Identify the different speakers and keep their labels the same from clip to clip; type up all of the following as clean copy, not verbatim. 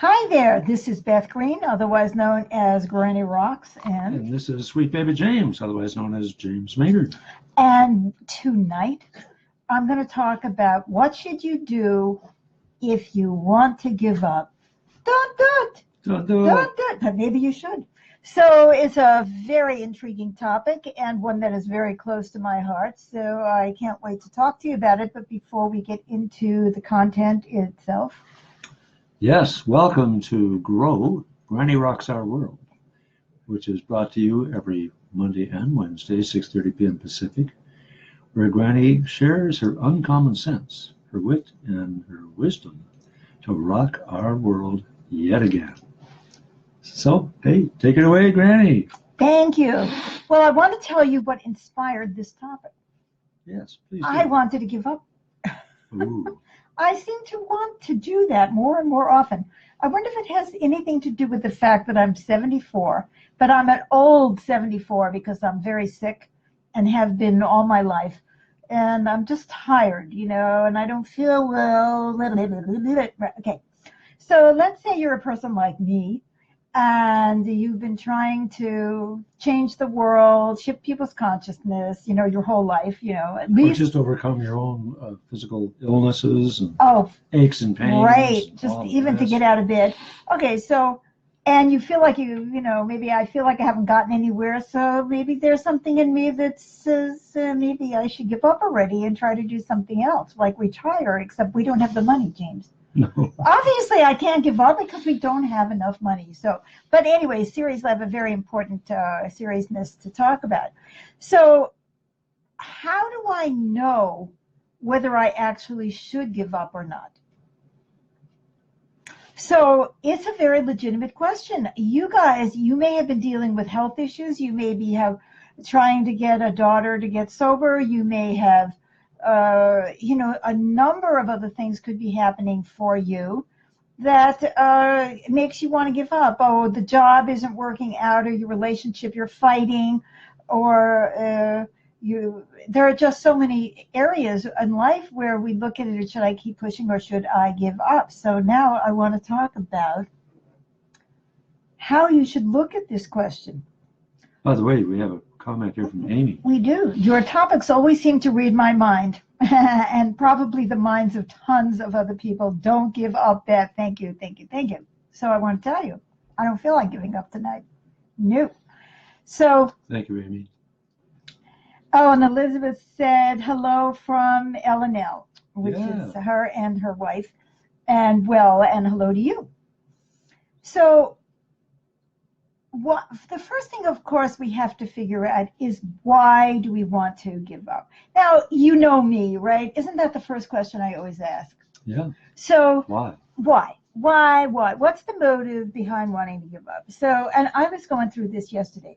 Speaker 1: Hi there, this is Beth Green, otherwise known as Granny Rocks,
Speaker 2: And this is Sweet Baby James, otherwise known as James Maynard.
Speaker 1: And tonight I'm going to talk about what should you do if you want to give up. Don't do it.
Speaker 2: Don't do
Speaker 1: Don't do it. But maybe you should. So it's a very intriguing topic and one that is very close to my heart. So I can't wait to talk to you about it. But before we get into the content itself.
Speaker 2: Yes, welcome to Grow, Granny Rocks Our World, which is brought to you every Monday and Wednesday, 6:30 p.m. Pacific, where Granny shares her uncommon sense, her wit, and her wisdom to rock our world yet again. So, hey, take it away, Granny.
Speaker 1: Thank you. Well, I want to tell you what inspired this topic.
Speaker 2: Yes, please do.
Speaker 1: I wanted to give up.
Speaker 2: Ooh.
Speaker 1: I seem to want to do that more and more often. I wonder if it has anything to do with the fact that I'm 74, but I'm an old 74 because I'm very sick and have been all my life. And I'm just tired, and I don't feel well. Okay. So let's say you're a person like me and you've been trying to change the world, shift people's consciousness, your whole life, at least.
Speaker 2: Or just overcome your own physical illnesses and aches and pains.
Speaker 1: Right, just even to get out of bed. Okay, so, and you feel like maybe I feel like I haven't gotten anywhere, so maybe there's something in me that says maybe I should give up already and try to do something else, like retire, except we don't have the money, James.
Speaker 2: No.
Speaker 1: Obviously, I can't give up because we don't have enough money. So, but anyway, series have a very important seriousness to talk about. So, how do I know whether I actually should give up or not? So, it's a very legitimate question. You guys, you may have been dealing with health issues. You may be trying to get a daughter to get sober. You may have a number of other things could be happening for you that makes you want to give up. Oh, the job isn't working out, or your relationship, you're fighting, or there are just so many areas in life where we look at it, should I keep pushing or should I give up? So now I want to talk about how you should look at this question.
Speaker 2: By the way, we have a comment here from Amy.
Speaker 1: We do. Your topics always seem to read my mind and probably the minds of tons of other people. Don't give up, Beth. Thank you, thank you, thank you. So I want to tell you, I don't feel like giving up tonight. No. So.
Speaker 2: Thank you, Amy.
Speaker 1: Oh, and Elizabeth said hello from L&L, which is her and her wife. And hello to you. So the first thing, of course, we have to figure out is why do we want to give up? Now, you know me, right? Isn't that the first question I always ask?
Speaker 2: Yeah.
Speaker 1: So
Speaker 2: why?
Speaker 1: Why? What's the motive behind wanting to give up? So, and I was going through this yesterday.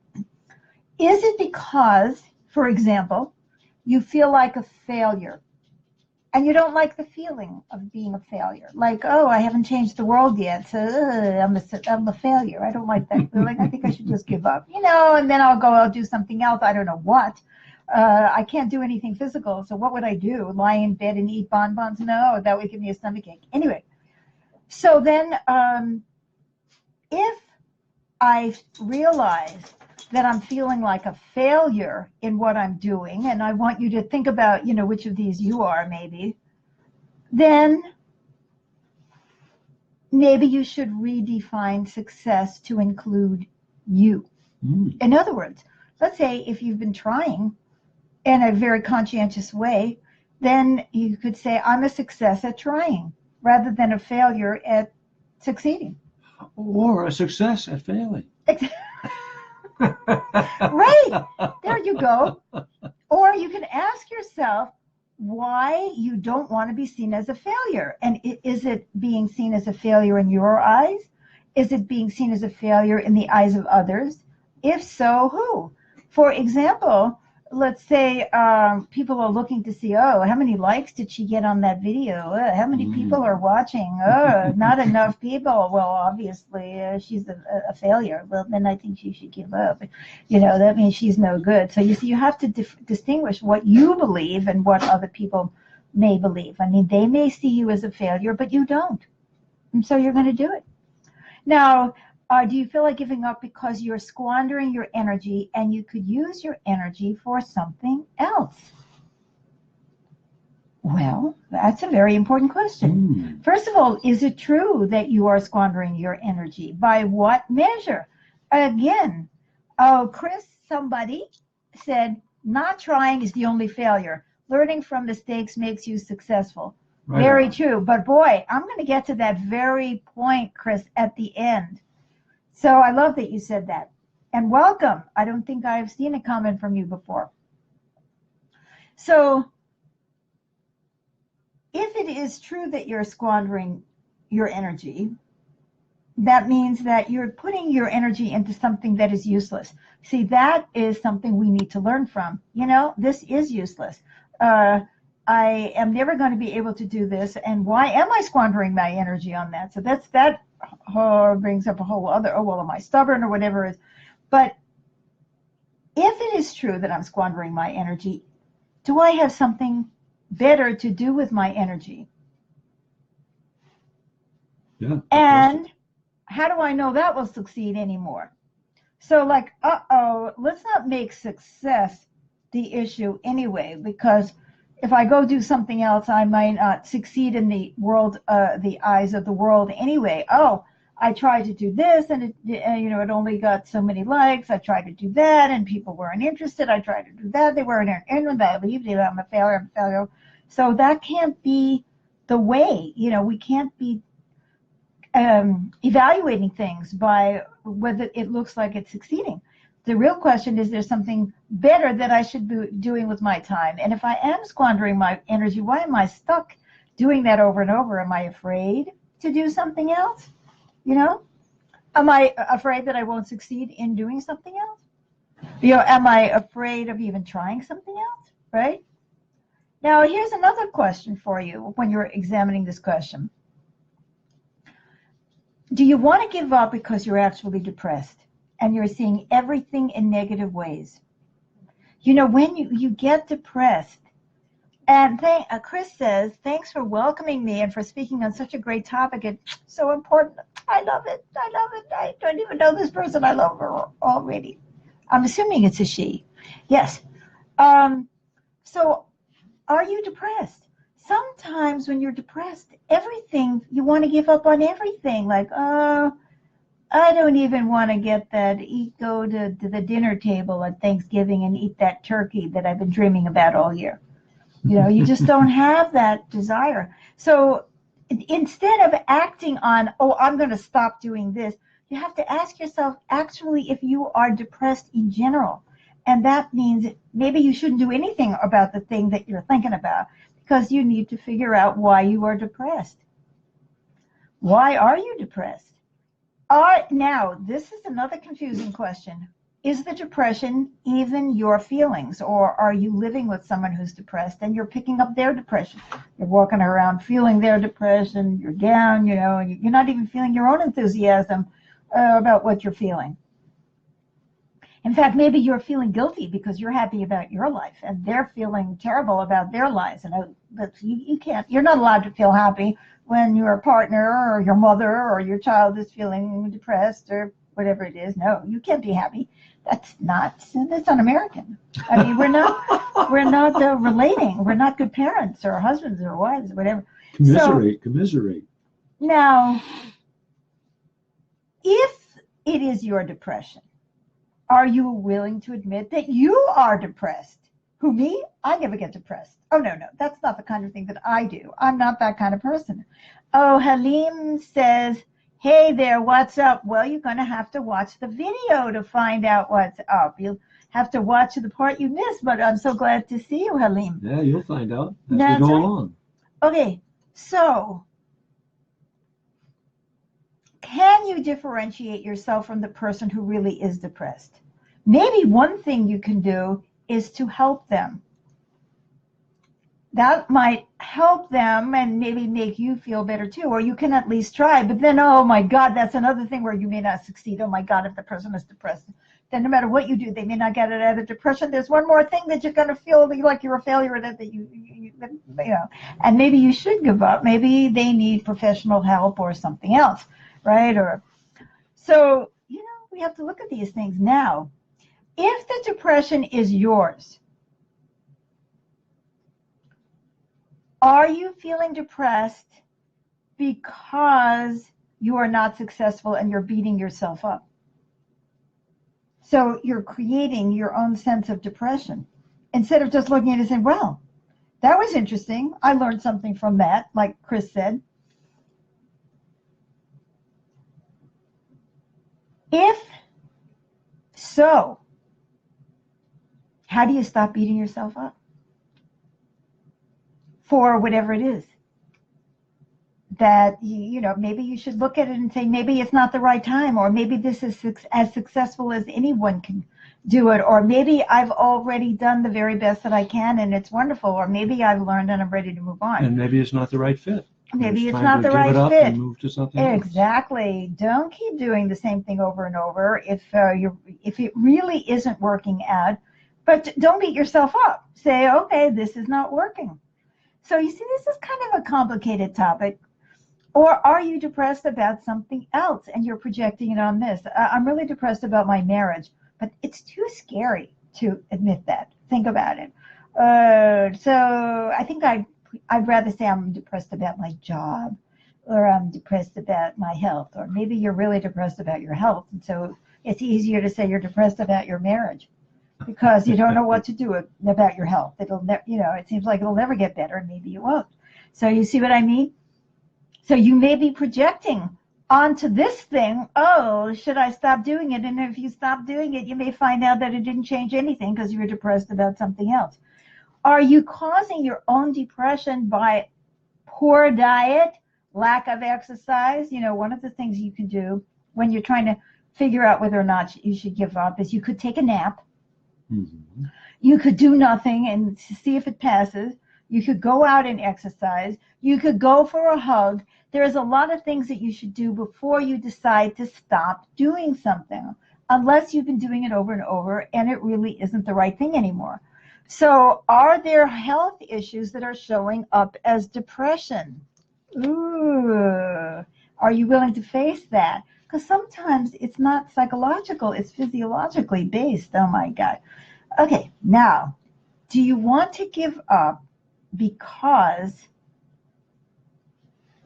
Speaker 1: Is it because, for example, you feel like a failure and you don't like the feeling of being a failure? Like, oh, I haven't changed the world yet, so I'm a failure. I don't like that feeling. I think I should just give up, and then I'll do something else. I don't know what. I can't do anything physical, so what would I do? Lie in bed and eat bonbons? No, that would give me a stomachache. Anyway, so then if I realize that I'm feeling like a failure in what I'm doing, and I want you to think about, which of these you are maybe, then maybe you should redefine success to include you. In other words, let's say if you've been trying in a very conscientious way, then you could say, I'm a success at trying, rather than a failure at succeeding.
Speaker 2: Or a success at failing.
Speaker 1: Right, there you go. Or you can ask yourself why you don't want to be seen as a failure. And is it being seen as a failure in your eyes? Is it being seen as a failure in the eyes of others? If so, who? For example, let's say people are looking to see, oh, how many likes did she get on that video? How many people are watching? Oh, not enough people. Well, obviously, she's a failure. Well, then I think she should give up. That means she's no good. So you see, you have to distinguish what you believe and what other people may believe. I mean, they may see you as a failure, but you don't. And so you're going to do it. Now, do you feel like giving up because you're squandering your energy and you could use your energy for something else? Well, that's a very important question. First of all, is it true that you are squandering your energy? By what measure? Again, Chris, somebody said, not trying is the only failure. Learning from mistakes makes you successful. Right. Very true. But boy, I'm going to get to that very point, Chris, at the end. So I love that you said that. And welcome. I don't think I've seen a comment from you before. So if it is true that you're squandering your energy, that means that you're putting your energy into something that is useless. See, that is something we need to learn from. You know, this is useless. I am never going to be able to do this, and why am I squandering my energy on that? So that brings up a whole other, oh, well, am I stubborn or whatever it is. But if it is true that I'm squandering my energy, do I have something better to do with my energy?
Speaker 2: Yeah.
Speaker 1: And how do I know that will succeed anymore? So like, let's not make success the issue anyway, because if I go do something else, I might not succeed in the world, the eyes of the world anyway. Oh, I tried to do this, and it only got so many likes. I tried to do that, and people weren't interested. I tried to do that, they weren't interested. I believe I'm a failure. So that can't be the way. We can't be evaluating things by whether it looks like it's succeeding. The real question is, there's something better that I should be doing with my time? And if I am squandering my energy, why am I stuck doing that over and over? Am I afraid to do something else? Am I afraid that I won't succeed in doing something else? Am I afraid of even trying something else? Right? Now, here's another question for you when you're examining this question. Do you want to give up because you're actually depressed and you're seeing everything in negative ways? When you get depressed, and Chris says, thanks for welcoming me and for speaking on such a great topic. It's so important. I love it. I don't even know this person. I love her already. I'm assuming it's a she. Yes. So are you depressed? Sometimes when you're depressed, everything, you want to give up on everything. Like, I don't even want to go to the dinner table at Thanksgiving and eat that turkey that I've been dreaming about all year. You just don't have that desire. So instead of acting on, I'm going to stop doing this, you have to ask yourself, actually, if you are depressed in general. And that means maybe you shouldn't do anything about the thing that you're thinking about, because you need to figure out why you are depressed. Why are you depressed? Now, this is another confusing question. Is the depression even your feelings, or are you living with someone who's depressed and you're picking up their depression? You're walking around feeling their depression, you're down, and you're not even feeling your own enthusiasm about what you're feeling. In fact, maybe you're feeling guilty because you're happy about your life and they're feeling terrible about their lives. And you're not allowed to feel happy when your partner or your mother or your child is feeling depressed or whatever it is. No, you can't be happy. That's un-American. I mean, we're not relating. We're not good parents or husbands or wives or whatever.
Speaker 2: Commiserate.
Speaker 1: Now, if it is your depression, are you willing to admit that you are depressed? Who, me? I never get depressed. Oh, no. That's not the kind of thing that I do. I'm not that kind of person. Oh, Halim says, hey there, what's up? Well, you're going to have to watch the video to find out what's up. You'll have to watch the part you missed, but I'm so glad to see you, Halim.
Speaker 2: Yeah, you'll find out as we go along.
Speaker 1: Okay, so can you differentiate yourself from the person who really is depressed? Maybe one thing you can do is to help them. That might help them and maybe make you feel better too, or you can at least try. But then, oh my God, that's another thing where you may not succeed. Oh my God, if the person is depressed, then no matter what you do, they may not get it out of depression. There's one more thing that you're going to feel like you're a failure at, that you know, and maybe you should give up. Maybe they need professional help or something else, right? Or So, we have to look at these things now. If the depression is yours, are you feeling depressed because you are not successful and you're beating yourself up? So you're creating your own sense of depression instead of just looking at it and saying, well, that was interesting. I learned something from that, like Chris said. If so, how do you stop beating yourself up for whatever it is? That, maybe you should look at it and say, maybe it's not the right time, or maybe this is as successful as anyone can do it, or maybe I've already done the very best that I can and it's wonderful, or maybe I've learned and I'm ready to move on.
Speaker 2: And maybe it's not the right fit.
Speaker 1: Maybe it's not the right fit.
Speaker 2: And move to something else.
Speaker 1: Exactly. Don't keep doing the same thing over and over if it really isn't working out. But don't beat yourself up. Say, okay, this is not working. So you see, this is kind of a complicated topic. Or are you depressed about something else and you're projecting it on this? I'm really depressed about my marriage, but it's too scary to admit that. Think about it. So I think I'd rather say I'm depressed about my job, or I'm depressed about my health, or maybe you're really depressed about your health. And so it's easier to say you're depressed about your marriage because you don't know what to do about your health. It seems like it'll never get better, and maybe it won't. So you see what I mean? So you may be projecting onto this thing, oh, should I stop doing it? And if you stop doing it, you may find out that it didn't change anything because you were depressed about something else. Are you causing your own depression by poor diet, lack of exercise? One of the things you can do when you're trying to figure out whether or not you should give up is you could take a nap. Mm-hmm. You could do nothing and see if it passes. You could go out and exercise. You could go for a hug. There's a lot of things that you should do before you decide to stop doing something, unless you've been doing it over and over and it really isn't the right thing anymore. So are there health issues that are showing up as depression? Ooh, are you willing to face that? Because sometimes it's not psychological, it's physiologically based. Oh my God. Okay, now, do you want to give up because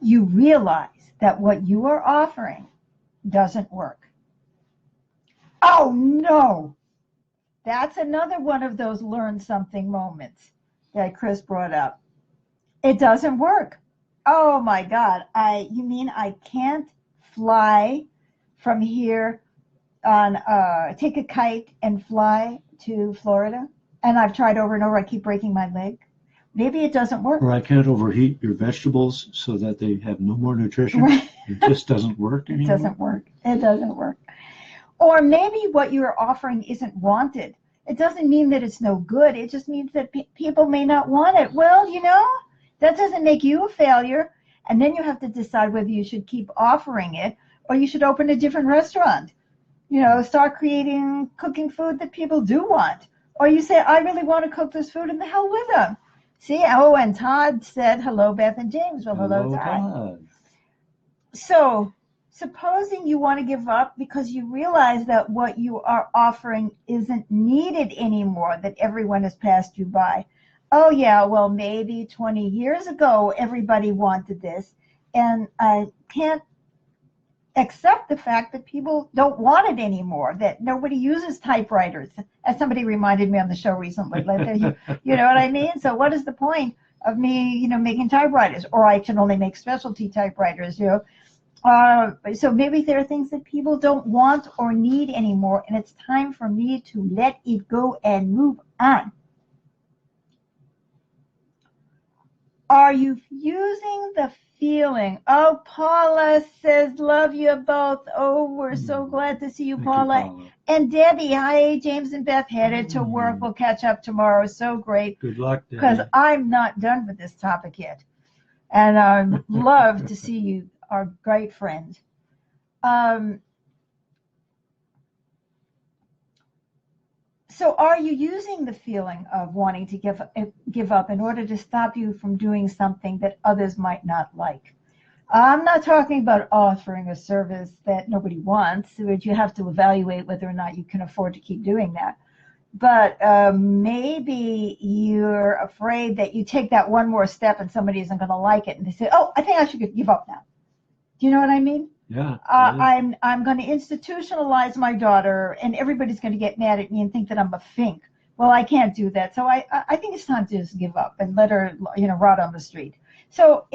Speaker 1: you realize that what you are offering doesn't work? Oh no! That's another one of those learn something moments that Chris brought up. It doesn't work. Oh my God. You mean I can't fly from here take a kite and fly to Florida? And I've tried over and over. I keep breaking my leg. Maybe it doesn't work.
Speaker 2: Or I can't overheat your vegetables so that they have no more nutrition.
Speaker 1: Right.
Speaker 2: It just doesn't work anymore.
Speaker 1: It doesn't work. It doesn't work. Or maybe what you're offering isn't wanted. It doesn't mean that it's no good. It just means that people may not want it. Well, that doesn't make you a failure. And then you have to decide whether you should keep offering it or you should open a different restaurant. Start cooking food that people do want. Or you say, I really want to cook this food, and the hell with them. See, and Todd said, hello, Beth and James. Well, hello, Todd. So, supposing you want to give up because you realize that what you are offering isn't needed anymore, that everyone has passed you by. Oh, yeah, well, maybe 20 years ago, everybody wanted this, and I can't accept the fact that people don't want it anymore, that nobody uses typewriters, as somebody reminded me on the show recently. You know what I mean? So what is the point of me, making typewriters? Or I can only make specialty typewriters, So maybe there are things that people don't want or need anymore, and it's time for me to let it go and move on. Are you using the feeling? Oh, Paula says, love you both. Oh, we're so glad to see you, Paula. And Debbie, hi, James and Beth headed to work. We'll catch up tomorrow. So great.
Speaker 2: Good luck, Debbie.
Speaker 1: Because I'm not done with this topic yet. And I'd love to see you, our great friend. So are you using the feeling of wanting to give up in order to stop you from doing something that others might not like? I'm not talking about offering a service that nobody wants, which you have to evaluate whether or not you can afford to keep doing that. But maybe you're afraid that you take that one more step and somebody isn't going to like it, and they say, "Oh, I think I should give up now." Do you know what I mean?
Speaker 2: Yeah.
Speaker 1: I'm going to institutionalize my daughter, and everybody's going to get mad at me and think that I'm a fink. Well, I can't do that, so I think it's time to just give up and let her, rot on the street. So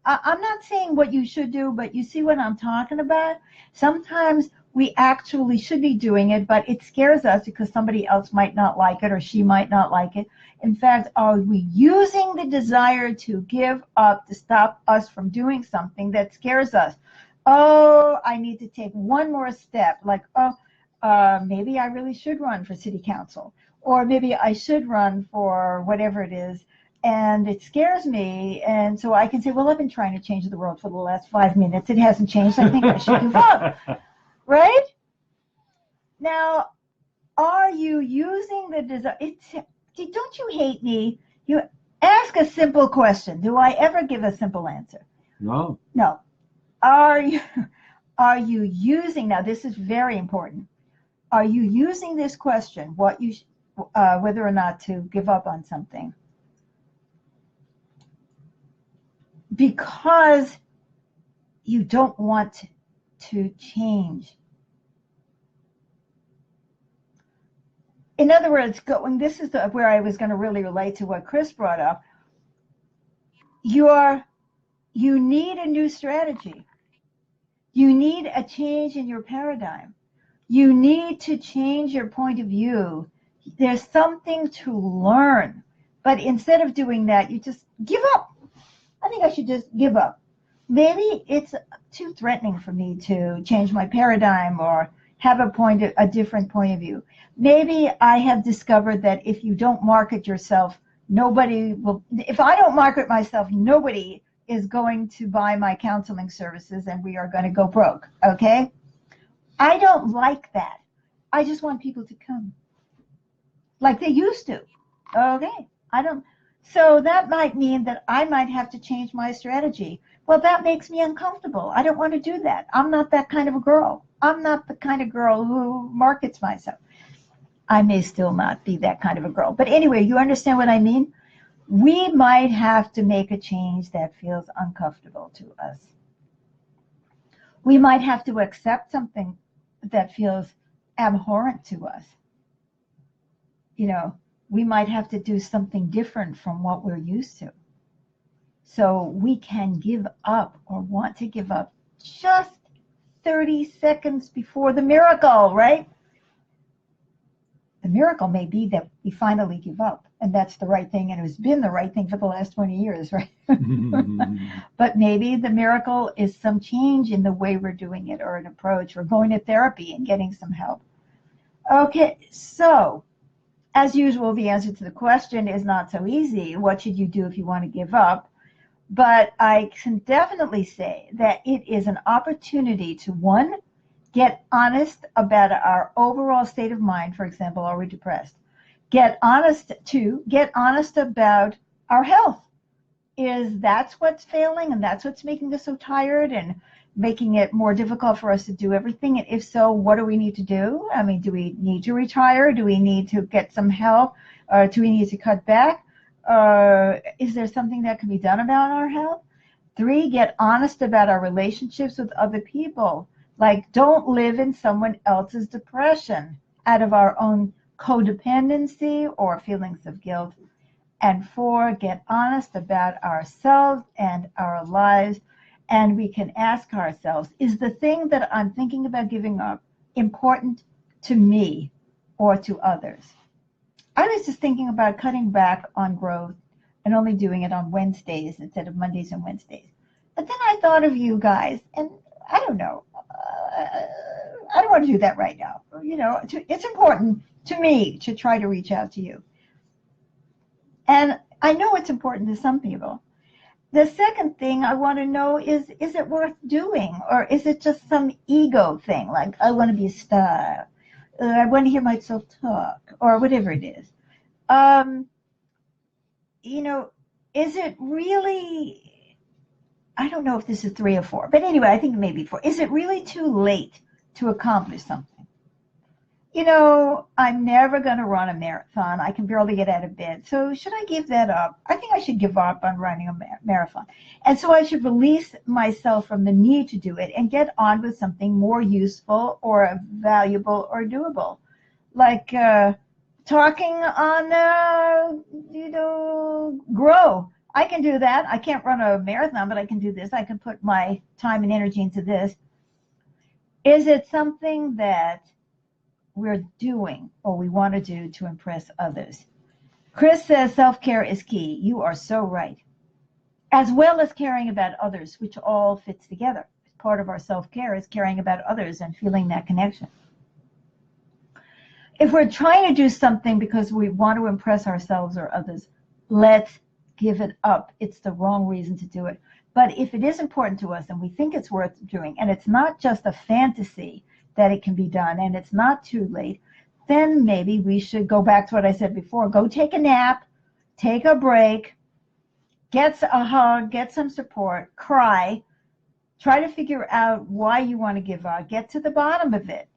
Speaker 1: I'm not saying what you should do, but you see what I'm talking about. Sometimes we actually should be doing it, but it scares us because somebody else might not like it or she might not like it. In fact, are we using the desire to give up to stop us from doing something that scares us? Oh, I need to take one more step. Like, maybe I really should run for city council, or maybe I should run for whatever it is. And it scares me. And so I can say, well, I've been trying to change the world for the last 5 minutes. It hasn't changed. I think I should give up. Right? Now, are you using the desire? Don't you hate me? You ask a simple question. Do I ever give a simple answer?
Speaker 2: No.
Speaker 1: No. Are you using, now this is very important, are you using this question, whether or not to give up on something, because you don't want to change? In other words, this is where I was going to really relate to what Chris brought up. You need a new strategy. You need a change in your paradigm. You need to change your point of view. There's something to learn. But instead of doing that, you just give up. I think I should just give up. Maybe it's too threatening for me to change my paradigm or have a different point of view. Maybe I have discovered that if you don't market yourself, nobody will. If I don't market myself, nobody is going to buy my counseling services, and we are going to go broke. Okay? I don't like that. I just want people to come like they used to. Okay. So that might mean that I might have to change my strategy. Well, that makes me uncomfortable. I don't want to do that. I'm not that kind of a girl. I'm not the kind of girl who markets myself. I may still not be that kind of a girl. But anyway, you understand what I mean? We might have to make a change that feels uncomfortable to us. We might have to accept something that feels abhorrent to us. We might have to do something different from what we're used to. So we can give up or want to give up just 30 seconds before the miracle, right? The miracle may be that we finally give up, and that's the right thing, and it has been the right thing for the last 20 years, right? But maybe the miracle is some change in the way we're doing it, or an approach, or going to therapy and getting some help. Okay, so as usual, the answer to the question is not so easy. What should you do if you want to give up? But I can definitely say that it is an opportunity to, one, get honest about our overall state of mind. For example, are we depressed? Get honest about our health. Is that's what's failing, and that's what's making us so tired and making it more difficult for us to do everything? And if so, what do we need to do? I mean, do we need to retire? Do we need to get some help? Or do we need to cut back? Is there something that can be done about our health? 3, get honest about our relationships with other people. Like, don't live in someone else's depression out of our own codependency or feelings of guilt. And 4, get honest about ourselves and our lives. And we can ask ourselves, is the thing that I'm thinking about giving up important to me or to others? I was just thinking about cutting back on growth and only doing it on Wednesdays instead of Mondays and Wednesdays. But then I thought of you guys, and I don't know. I don't want to do that right now. It's important to me to try to reach out to you. And I know it's important to some people. The second thing I want to know is it worth doing? Or is it just some ego thing? Like, I want to be a star. I want to hear myself talk. Or whatever it is. Is it really I don't know if this is 3 or 4, but anyway, I think maybe 4. Is it really too late to accomplish something? You know, I'm never going to run a marathon. I can barely get out of bed. So should I give that up? I think I should give up on running a marathon. And so I should release myself from the need to do it and get on with something more useful or valuable or doable. Like talking on, Grow. I can do that. I can't run a marathon, but I can do this. I can put my time and energy into this. Is it something that we're doing or we want to do to impress others? Chris says self-care is key. You are so right. As well as caring about others, which all fits together. Part of our self-care is caring about others and feeling that connection. If we're trying to do something because we want to impress ourselves or others, let's give it up. It's the wrong reason to do it. But if it is important to us and we think it's worth doing, and it's not just a fantasy that it can be done and it's not too late, then maybe we should go back to what I said before. Go take a nap, take a break, get a hug, get some support, cry, try to figure out why you want to give up, get to the bottom of it,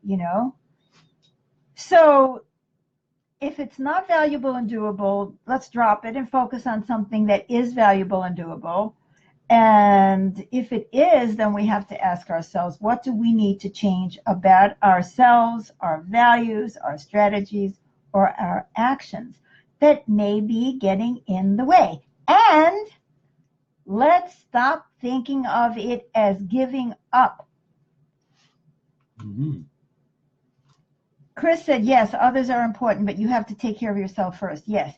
Speaker 1: So if it's not valuable and doable, let's drop it and focus on something that is valuable and doable. And if it is, then we have to ask ourselves, what do we need to change about ourselves, our values, our strategies, or our actions that may be getting in the way? And let's stop thinking of it as giving up.
Speaker 2: Mm-hmm.
Speaker 1: Chris said, yes, others are important, but you have to take care of yourself first. Yes.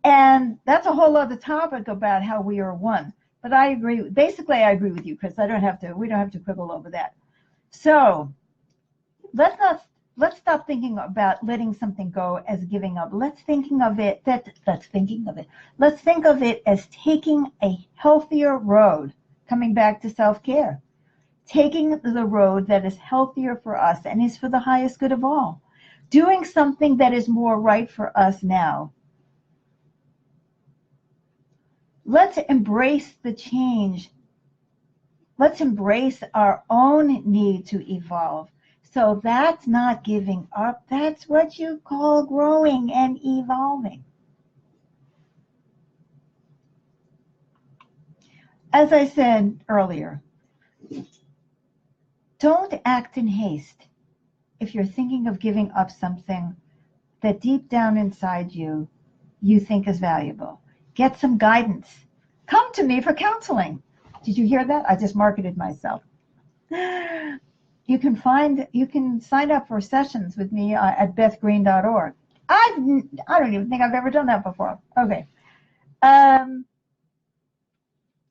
Speaker 1: And that's a whole other topic about how we are one. But I agree. Basically, I agree with you, Chris. We don't have to quibble over that. So let's stop thinking about letting something go as giving up. Let's think of it as taking a healthier road, coming back to self-care. Taking the road that is healthier for us and is for the highest good of all. Doing something that is more right for us now. Let's embrace the change. Let's embrace our own need to evolve. So that's not giving up. That's what you call growing and evolving. As I said earlier, don't act in haste if you're thinking of giving up something that deep down inside you think is valuable. Get some guidance. Come to me for counseling. Did you hear that? I just marketed myself. You can sign up for sessions with me at bethgreen.org. I don't even think I've ever done that before. Okay.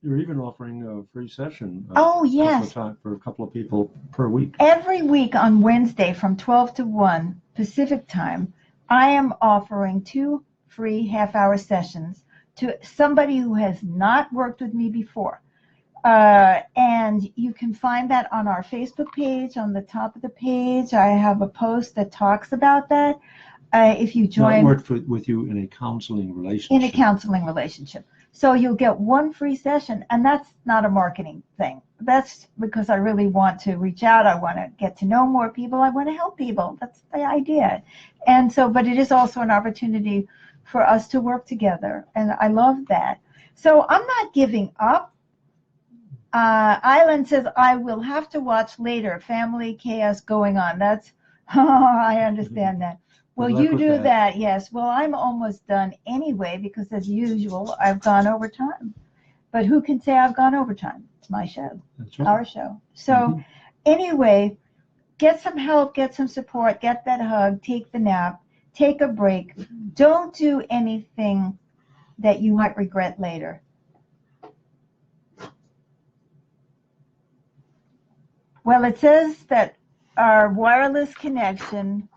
Speaker 2: You're even offering a free session.
Speaker 1: Yes.
Speaker 2: For a couple of people per week.
Speaker 1: Every week on Wednesday from 12 to 1 Pacific time, I am offering 2 free half-hour sessions to somebody who has not worked with me before. And you can find that on our Facebook page. On the top of the page, I have a post that talks about that. If you join...
Speaker 2: Not worked with you in a counseling relationship.
Speaker 1: In a counseling relationship. So you'll get 1 free session, and that's not a marketing thing. That's because I really want to reach out. I want to get to know more people. I want to help people. That's the idea. And so, but it is also an opportunity for us to work together, and I love that. So I'm not giving up. Island says, I will have to watch later. Family chaos going on. That's, I understand that. Will you do that? Yes. Well, I'm almost done anyway, because as usual, I've gone over time. But who can say I've gone over time? It's my show.
Speaker 2: That's right.
Speaker 1: Our show. So anyway, get some help, get some support, get that hug, take the nap, take a break. Don't do anything that you might regret later. Well, it says that our wireless connection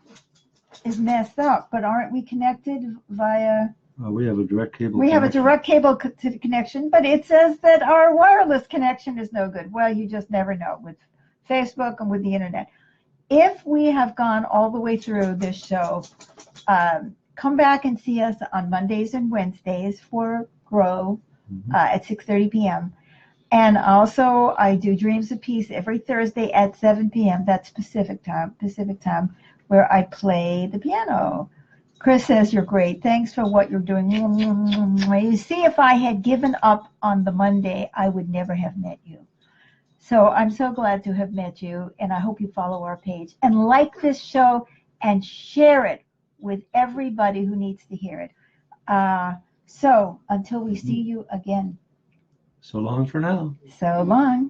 Speaker 1: is messed up, but aren't we connected via...
Speaker 2: We have a direct cable
Speaker 1: We
Speaker 2: connection.
Speaker 1: have a direct cable connection, but it says that our wireless connection is no good. Well, you just never know with Facebook and with the internet. If we have gone all the way through this show, come back and see us on Mondays and Wednesdays for Grow at 6:30 p.m. And also, I do Dreams of Peace every Thursday at 7 p.m. That's Pacific time, where I play the piano. Chris says, you're great. Thanks for what you're doing. You see, if I had given up on the Monday, I would never have met you. So I'm so glad to have met you, and I hope you follow our page and like this show and share it with everybody who needs to hear it. So until we see you again.
Speaker 2: So long for now.
Speaker 1: So long.